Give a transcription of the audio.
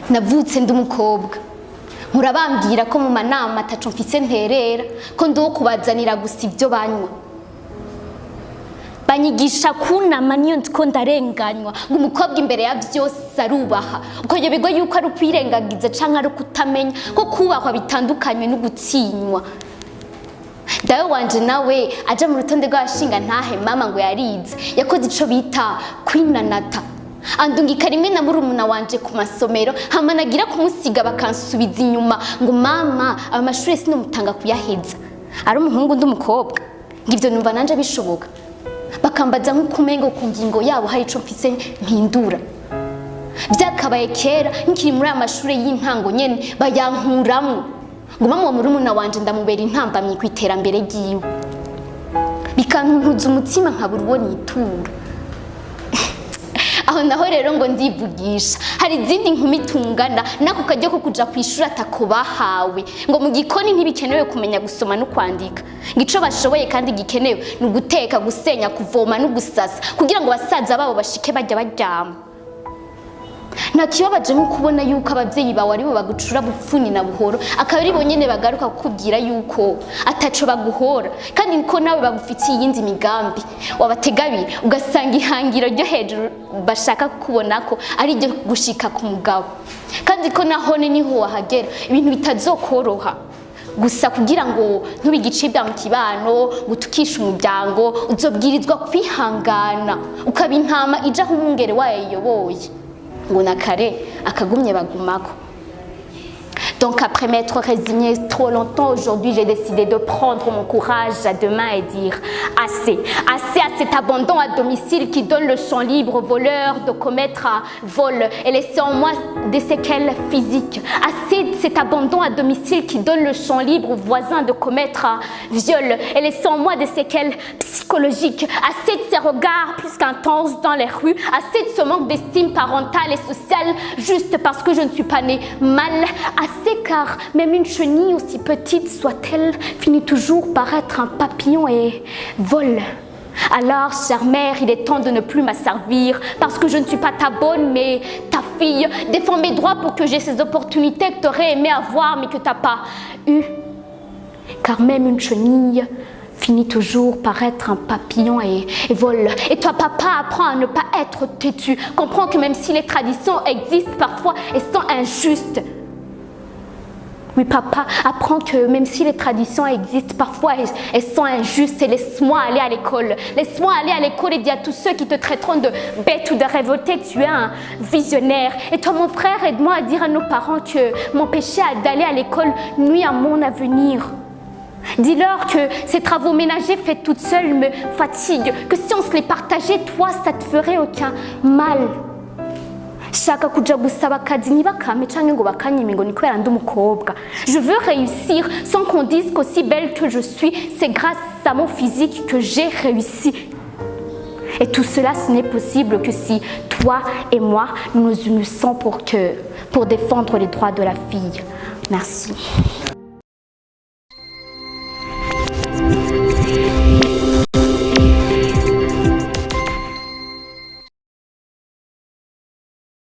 Navutse ndi umukobwa murabambwira ko mu manama ataco mfise nterera ko ndo kubazanira gusa ivyo banywa banyigisha kunama niyo ndiko ndarenganywa ngo umukobwa imbere ya vyose arubaha ukoyoberwa yuko ari ukwirengagiza canke ari kutamenya ko kubahwa bitandukanywe no gutinywa. Dawe wanje nawe aja mu rutonde rw'abashinga ntahe mama ngo yarize yakoze ico bita kwinanata andungika rimwe na murumuna wanje ku masomero hama nagira kumusiga bakansubiza inyuma ngo mama amashure sinomutanga kuyaheza ari umuhungu ndi umukobwa ngivyo numva nanje bishoboka bakambaza nk'ukumengo ku ngingo yabo hari ico mfise mpindura vyakabaye kera nkiri muri amashure y'intango nyene bayankuramwo ngo mama murumuna wanje ndamubera intambamye kwiterambere giwe bikantuntuza umutima nkabura uwo nitura. Aho naho rero ngo ndivugisha hari izindi nkumi tungana nako kajya ko kuja kwishura atakubahawe ngo mu gikoni ntibikenewe kumenya gusoma no kwandika ngico bashoboye kandi gikenewe no guteka gusenya kuvoma no gusasa kugira ngo basaza babo bashike bajya baryama. Nakibabaje nko kubona yuko abavyeyi bawe aribo bagucura bupfuni na buhoro akabiri bonyene bagaruka kukubwira yuko ataco baguhora kandi niko nawe bagufitiye iyindi migambi wabategabira ugasanga ihangiro ryo hejuru bashaka kukubonako ari ryo gushika ku mugabo kandi ko nahone niho wahagera ibintu bitazokoroha gusa kugira ngo ntubigicibwa mu kibano gutukisha umuryango uzobwirizwa kwihangana ukaba intama ija nk'umwungere wayiyoboye ngo nakare akagumye bagumako. Donc après m'être résignée trop longtemps, aujourd'hui j'ai décidé de prendre mon courage à deux mains et dire assez, assez à cet abandon à domicile qui donne le champ libre aux voleurs de commettre un vol et laisser en moi des séquelles physiques. Assez de cet abandon à domicile qui donne le champ libre aux voisins de commettre un viol et laisser en moi des séquelles psychologiques. Assez de ces regards plus qu'intenses dans les rues, assez de ce manque d'estime parentale et sociale juste parce que je ne suis pas née mal. Assez car même une chenille aussi petite soit-elle finit toujours par être un papillon et vole. Alors, chère mère, il est temps de ne plus m'asservir parce que je ne suis pas ta bonne mais ta fille. Défends mes droits pour que j'ai ces opportunités que tu aurais aimé avoir mais que tu n'as pas eu. Car même une chenille finit toujours par être un papillon et vole. Et toi, papa, apprends à ne pas être têtu. Comprends que même si les traditions existent parfois et sont injustes, oui, papa, apprends que même si les traditions existent, parfois elles sont injustes et laisse-moi aller à l'école. Laisse-moi aller à l'école et dis à tous ceux qui te traiteront de bête ou de révolté que tu es un visionnaire. Et toi, mon frère, aide-moi à dire à nos parents que m'empêcher d'aller à l'école nuit à mon avenir. Dis-leur que ces travaux ménagers faits toute seule me fatiguent, que si on se les partageait, toi, ça te ferait aucun mal. Shaka kuja gusaba akazi ntibakame canke ngo bakanyime ngo ni kubera ndi umukobwa. Je veux réussir sans qu'on dise qu'aussi belle que je suis, c'est grâce à mon physique que j'ai réussi. Et tout cela, ce n'est possible que si toi et moi, nous nous unissons pour défendre les droits de la fille. Merci.